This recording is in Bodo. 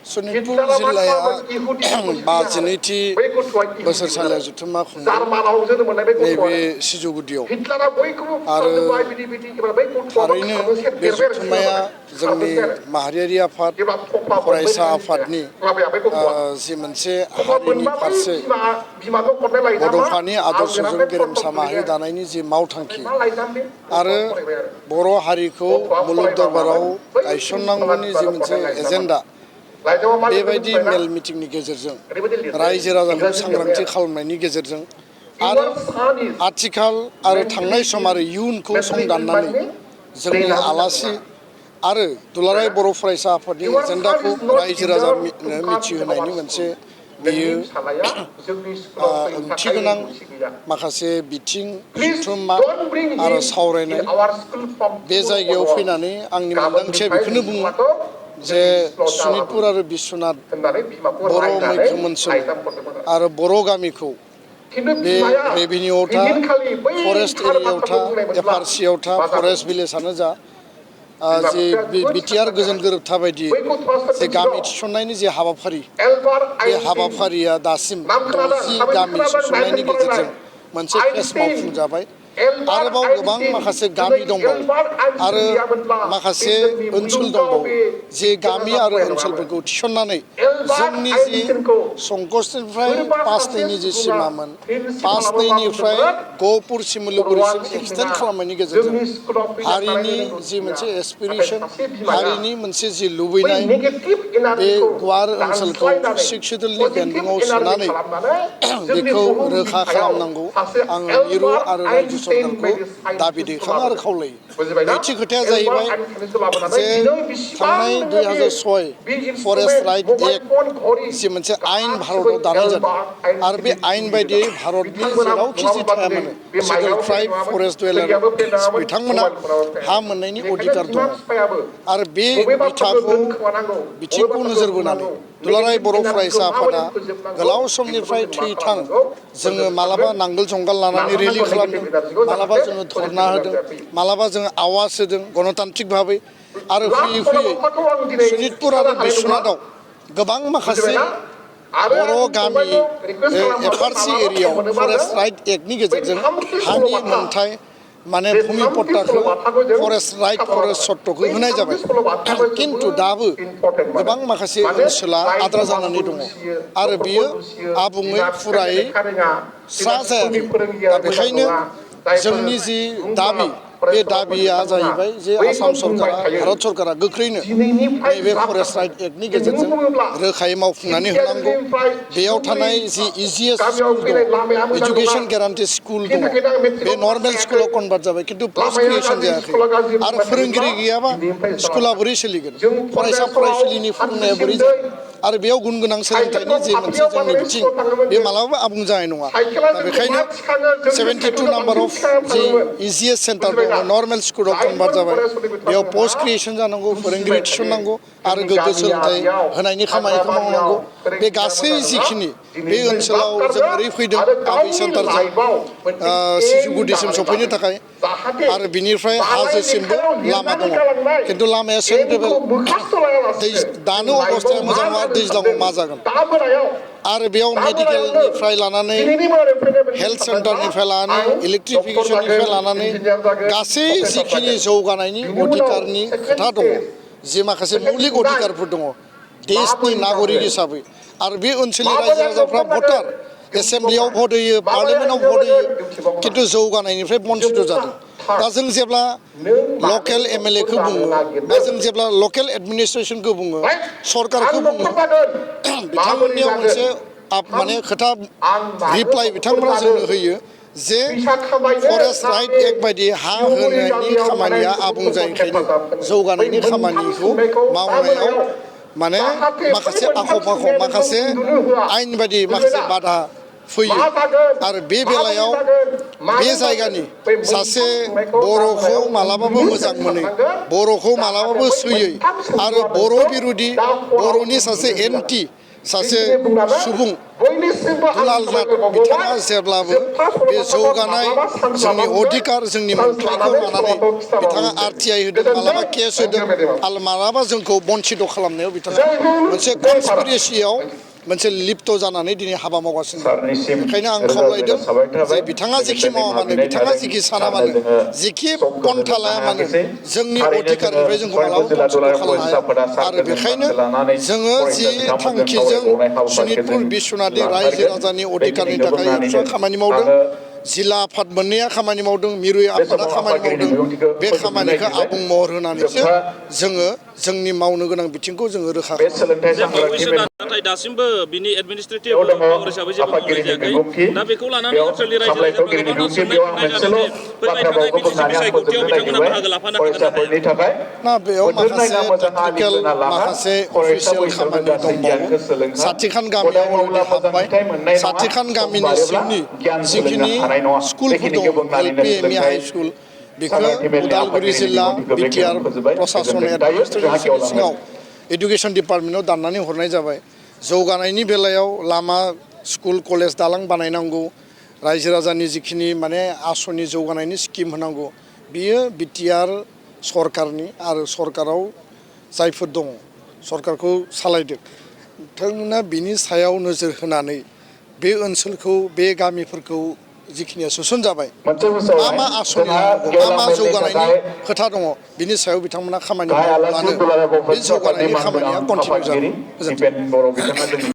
सनितपुर जिल्लाया 52थि बोसोरसालिया जथुम्मा खुंनाय नैबे सिजौगुदियाव आरो थारैनो बे जथुम्माया जोंनि माहारियारि आफाद फरायसा आफादनि जि मोनसे हारिनि फारसे बड'फानि आदर्शजों गेरेमसा माहारि दानायनि जि मावथांखि आरो बर' हारिखौ मुलुग दरबाराव गायसननांगौनि जि मोनसे एजेन्डा बेबायदि मेल मिटिंनि गेजेरजों रायजो राजाखौ सांग्रांथि खालामनायनि गेजेरजों आरो आथिखाल आरो थांनाय सम आरो इयुनखौ संदाननानै जोंनि आलासि आरो दुलाराय बर' फरायसा आफादनि एजेन्डाखौ रायजो राजानो मिथिहोनायनि मोनसे बेयो ओंथि गोनां माखासे बिथिं जथुम्मा आरो सावरायनाय बे जायगायाव फैनानै आंनि मोनदांथिया बेखौनो बुङो जे सनितपुर आरो बिश्वनाथ बर' मैखोम ओनसोल आरो बर' गामिखौ बे रेभिनिउआव था फरेस्ट एरियायाव था एफआरसियाव था फरेस्ट भिलेजानो जा जे बिटिआर गोजोन गोरोबथा बायदि जे गामि थिसननायनि जे हाबाफारि बे हाबाफारिया दासिम 60 गामि थिसननायनि गेजेरजों मोनसे फेस मावफुंजाबाय आरोबाव गोबां माखासे गामि दंबावो आरो माखासे ओनसोल दंबावो जे गामि आरो ओनसोलफोरखौ थिसननानै जोंनि जि संकसनिफ्राय पासनैनि जि सिमामोन पासनैनिफ्राय गहपुर सिमुलुगुरिसिम एक्सटेन्ड खालामनायनि गेजेरजों हारिनि जि मोनसे एसपिरेसन हारिनि मोनसे जि लुबैनाय बे गुवार ओनसोलखौ सिख सिडुलनि बेन्दोंआव सोनानै बेखौ रोखा खालामनांगौ आङो मिरु आरो रायजो सरकारखौ दाबि दैखाङो आरो खावलायो नैथि खोथाया जाहैबाय जे थांनाय 2006 फरेस्ट राइट एक्ट जि मोनसे आयेन भारताव दानाय जादों आरो बे आयेन बायदियै भारतनि जेरावखि जि थाया मानो सिडुल ट्राइब फरेस्ट डुवेलार बिथांमोना हा मोननायनि अधिकार दङ आरो बे बिथिंखौ नोजोर बोनानै दुलाराय बर' फरायसा आफादा गोलाव समनिफ्राय थैथां जोङो मालाबा नांगोल जंगाल लानानै रेलि खालामदों मालाबा जोङो धरना होदों मालाबा जोङो आवाज होदों गणतान्त्रिक भाबै आरो फैयै फैयै सनितपुर आरो बिश्वनाथआव गोबां माखासे बर' गामि एफआरसि एरियायाव फरेस्ट राइट एक्टनि गेजेरजों हानि मोनथाय माने भूमि पट्टाखौ फरेस्ट राइट फरेस्ट सट्टखौ होनाय जाबाय किन्तु दाबो गोबां माखासे ओनसोला आद्रा जानानै दङ आरो बियो आबुङै फुरायै स्रा जायाखै दा बेखायनो जोंनि जि दाबि बे दाबिया जाहैबाय जे आसाम सरकारा भारत सरकारा गोख्रैनो नैबे फरेस्ट राइट एक्टनि गेजेरजों रोखायै मावफुंनानै होनांगौ बेयाव थानाय जि इजिएस्ट स्कुल दङ एजुकेशन ग्यारान्टि स्कुल दङ बे नर्मेल स्कुलाव कनभार्ट जाबाय किन्तु पस्ट क्रिएसन जायाखै आरो फोरोंगिरि गैयाबा स्कुला बोरै सोलिगोन फरायसा फरायसुलिनि फोरोंनाया बोरै जागोन आरो बेयाव गुन गोनां सोलोंथाइनि जे मोनसे जोंनि बिथिं बे मालाबाबो आबुं जानाय नङा दा बेखायनो 72 number of G easiest centre दङ नर्मेल स्कुलाव कनभार्ट जाबाय बेयाव पस्ट क्रिएसन जानांगौ फोरोंगिरि थिसननांगौ आरो गोग्गो सोलोंथाइ होनायनि खामानिखौ मावनांगौ बे गासै जिखिनि बे ओनसोलाव जों ओरै फैदों आबै सेन्टारजों सिजुगुदिसिम सफैनो थाखाय आरो बिनिफ्राय हाजोसिमबो लामा दङ किन्तु लामाया सेन्ट्रेबेल दानो अबस्थाया मोजां नङा दैज्लाङाव मा जागोन आरो बेयाव मेडिकेलनिफ्राय लानानै हेल्थ सेन्टारनिफ्राय लानानै इलेक्ट्रिफिकेसननिफ्राय लानानै गासै जिखिनि जौगानायनि अधिकारनि खोथा दङ जे माखासे मौलिक अधिकारफोर दङ देशनि नागरिक हिसाबै आरो बे ओनसोलनि रायजो राजाफ्रा भटार एसेम्ब्लियाव भट होयो पार्लियामेन्टआव भट होयो किन्तु जौगानायनिफ्राय बन्चित जादों दा जों जेब्ला लकेल एमएलएखौ बुङो बा जों जेब्ला लकेल एडमिनिस्ट्रेसनखौ बुङो सरकारखौ बुङो बिथांमोननियाव मोनसे माने खोथा रिप्लाइ बिथांमोना जोंनो होयो जे फरेस्ट राइट एक्ट बायदि हा होनायनि खामानिया आबुं जायैखायनो जौगानायनि खामानिखौ मावनायाव माने माखासे आख' फाख' माखासे आयेन बायदि माखासे बाधा फैयो आरो बे बेलायाव बे जायगानि सासे बर'खौ मालाबाबो मोजां मोनै बर'खौ मालाबाबो सैयै आरो बर' बिरुदि बर'नि सासे एन्टि सासे सुबुं दुलालनाथ बिथाङा जेब्लाबो बे जौगानाय जोंनि अधिकार जोंनि मोनथायखौ लानानै बिथाङा RTI होदों मालाबा केस होदों आरो मालाबा जोंखौ बन्सित खालामनायाव बिथाङा मोनसे कनस्पिरेसियाव मोनसे लिप्त जानानै दिनै हाबा मावगासिनो दं बेखायनो आं खावलायदों जे बिथाङा जेखि मावा मानो बिथाङा जेखि साना मानो जेखि पन्था लाया मानो जोंनि अधिकारनिफ्राय जोंखौ मालाबा बन्सित खालामनो हाया आरो बेखायनो जोङो जि थांखिजों सनितपुर बिश्वनाथनि रायजो राजानि अधिकारनि थाखाय एबसुआ खामानि मावदों जिल्ला आफाद मोननैया खामानि मावदों मिरु आफादा खामानि मावदों बे खामानिखौ आबुं महर होनानैसो जोङो जोंनि मावनो गोनां बिथिंखौ जोङो रोखा खालामो नाथाय दासिमबो बिनि एडमिनिस्ट्रेटिभ पावार हिसाबै जेबो मावनाय जायाखै दा बेखौ लानानै ओनसोलनि रायजो राजाफ्रा गोबांथार सोंनाय फिननाय जादों जे फैबाय थानाय BDC बिसायख'थियाव बिथांमोना बाहागो लाफानो हागोन ना हाया ना बेयाव माखासे टेकनिकेल माखासे अफिसियेल खामानि दंबावो साथिखान गामियाव अलरेडि हाबबाय साथिखान गामिनि सिंनि जिखिनि स्कुलफोर दं LP ME हाइ स्कुल बेखौ उदालगुरि जिल्ला बिटिआर प्रशासन एडमिनिस्ट्रेसननि सिङाव एडुकेसन डिपार्टमेन्टआव दाननानै हरनाय जाबाय जौगानायनि बेलायाव लामा स्कुल कलेज दालां बानायनांगौ रायजो राजानि जिखिनि माने आसनि जौगानायनि स्किम होनांगौ बियो बिटिआर सरकारनि आरो सरकाराव जायफोर दङ सरकारखौ सालायदों बिथांमोना बिनि सायाव नोजोर होनानै बे ओनसोलखौ बे गामिफोरखौ जिखिनिया सोसन जाबाय मा आसनि लानांगौ मा जौगानायनि खोथा दङ बिनि सायाव बिथांमोना खामानि मावब्लानो बे जौगानायनि खामानिया कन्टिनिउ जागोन गोजोन्थों